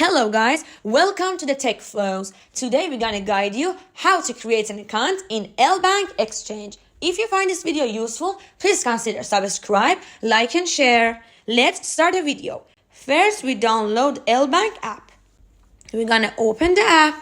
Hello guys, welcome to the Tech Flows. Today we're gonna guide you how to create an account in Lbank Exchange. If you find this video useful, please consider subscribe, like and share. Let's start the video. First, we download Lbank app. We're gonna open the app.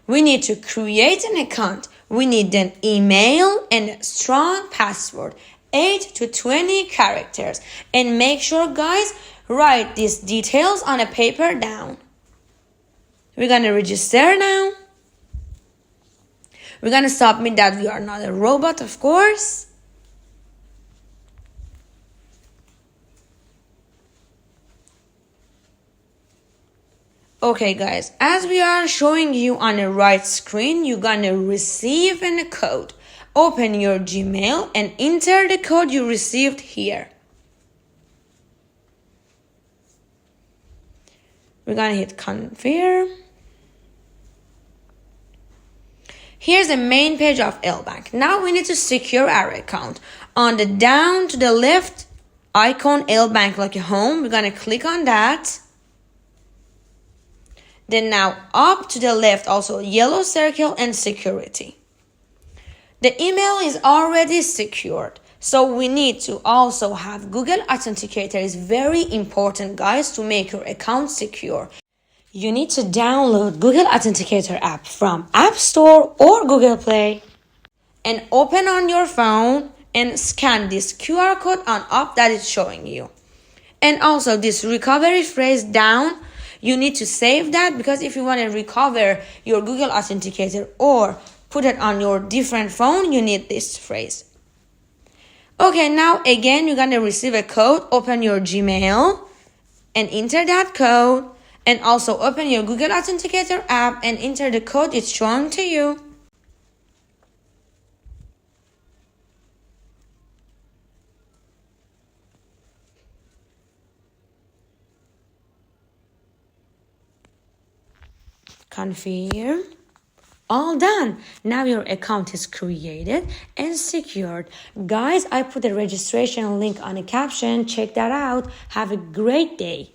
We need to create an account. We need an email and a strong password, 8 to 20 characters. And make sure guys, write these details on a paper down. We're gonna register now. We're gonna submit that we are not a robot, of course. Okay guys, as we are showing you on the right screen, you're gonna receive a code. Open your Gmail and enter the code you received here. We're gonna hit confirm. Here's the main page of Lbank. Now we need to secure our account. On the down to the left icon Lbank like a home, we're gonna click on that. Then now up to the left also yellow circle and security. The email is already secured. So we need to also have Google Authenticator. It's very important guys to make your account secure. You need to download Google Authenticator app from App Store or Google Play. And open on your phone and scan this QR code on up that is showing you. And also this recovery phrase down, you need to save that because if you want to recover your Google Authenticator or put it on your different phone, you need this phrase. Okay, now again, you're going to receive a code. Open your Gmail and enter that code. And also open your Google Authenticator app and enter the code it's showing to you. Confirm. All done. Now your account is created and secured. Guys, I put the registration link on the caption. Check that out. Have a great day.